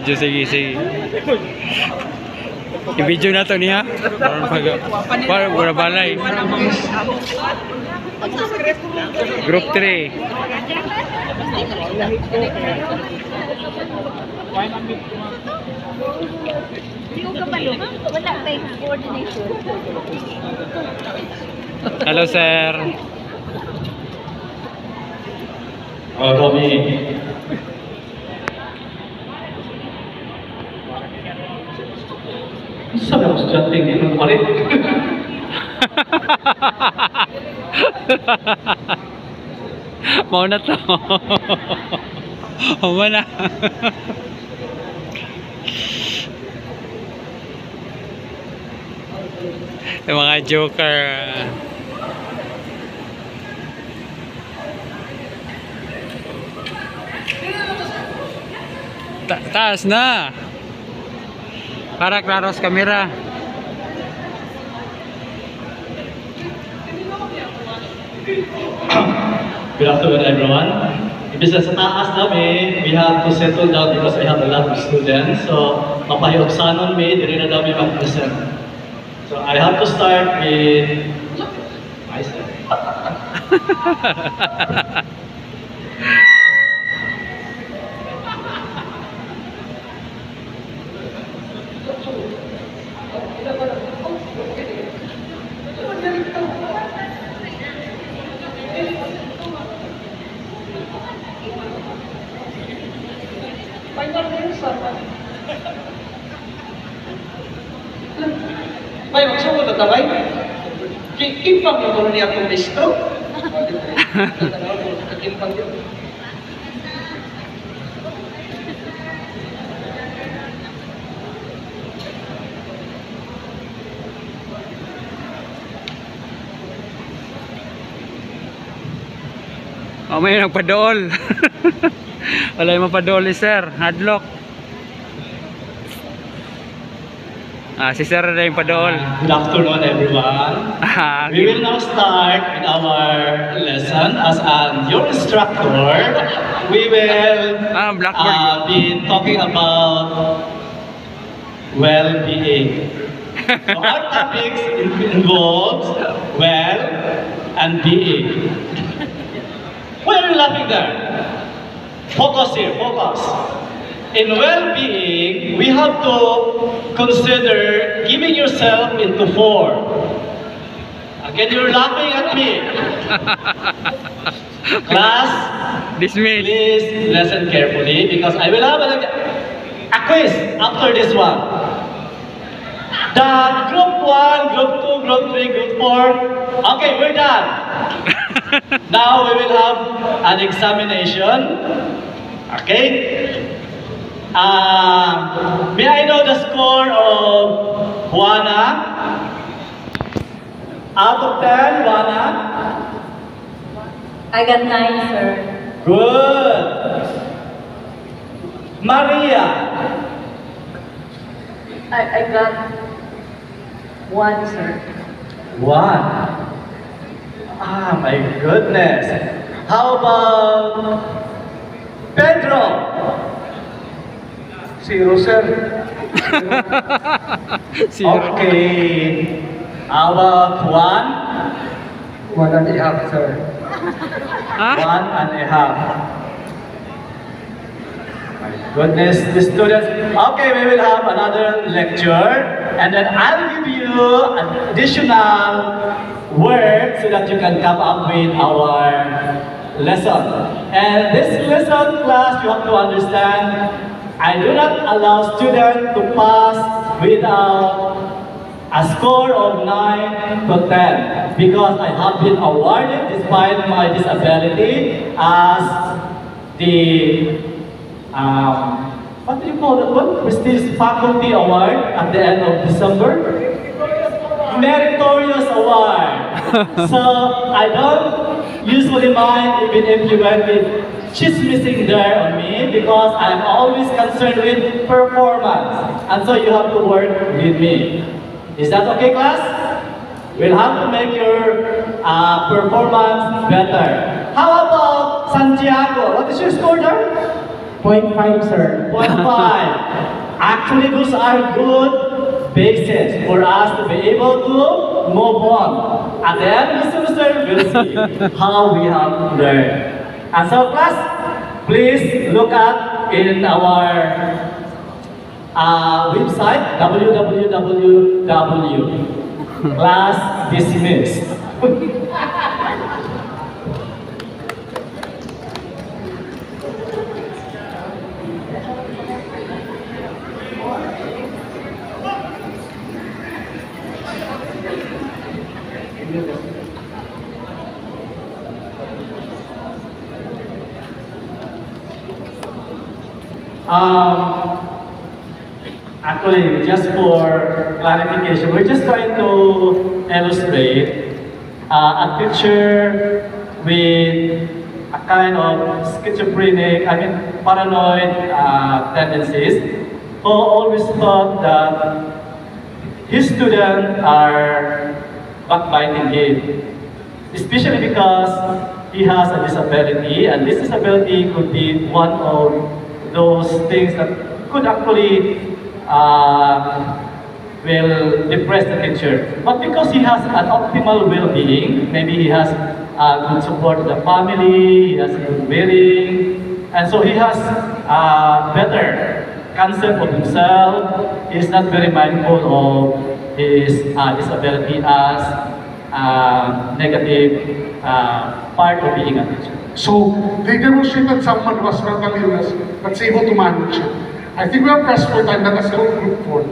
Sige, sige. I-video na to niya. Para balay. Group 3. Hello, sir. Tommy. Sabi ako sa chatting, hindi palit. Mau na to. Huwag na. Yung mga joker. Taas na. Para klaro sa kamera. Good afternoon, everyone. Ibig sa taas namin, we have to settle down because we have a lot of students. So, mapahiyoksanon mi, dili na namin mag-present. So, I have to start with myself. May magsugod na tabay. Kimpang mo ko niya akong listo. Kimpang yun. Oh, may nagpadool. Wala yung mapadool eh, sir. Hadlock. Si sir na yung padool. Good afternoon, everyone. We will now start with our lesson. As your instructor, we will be talking about well-being. So our topics involves well and being. Why are you laughing there? Focus here, focus. In well-being, we have to consider giving yourself into 4. Again, you're laughing at me. Class, dismiss. Please listen carefully because I will have a quiz after this one. The group 1, group 2, group 3, group 4. Okay, we're done. Now we will have an examination. Okay? May I know the score of Juana? Out of 10, Juana? I got 9, sir. Good. Maria? I got 1, sir. 1. Ah, my goodness. How about Pedro? 0, sir. Okay. How about 1? 1.5, sir. 1.5. My goodness, the students. Okay, we will have another lecture, and then I'll give you additional words so that you can come up with our lesson. And this lesson class, you have to understand, I do not allow students to pass without a score of 9 to 10 because I have been awarded, despite my disability, as the what do you call that one? Prestige Faculty Award at the end of December. Meritorious Award. So I don't usually mind even if you went with chismissing there on me because I'm always concerned with performance. And so you have to work with me. Is that okay, class? We'll have to make your performance better. How about Santiago? What is your score there? 0.5, sir. 0.5. Actually, those are good bases for us to be able to move on. At the end of the semester, we'll see how we have learned. And so, class, please look at in our website, www. Class dismissed. Actually, just for clarification, we're just trying to illustrate a picture with a kind of schizophrenic, paranoid tendencies, who always thought that his students are backbiting him, especially because he has a disability, and this disability could be one of those things that could actually will depress the teacher. But because he has an optimal well-being, maybe he has good support of the family, he has good bearing, and so he has better concept of himself. He's not very mindful of his disability as negative part of being a teacher. So they demonstrated someone who was mentally illness that's able to manage it. I think we are pressed for time. Let us go to group 4.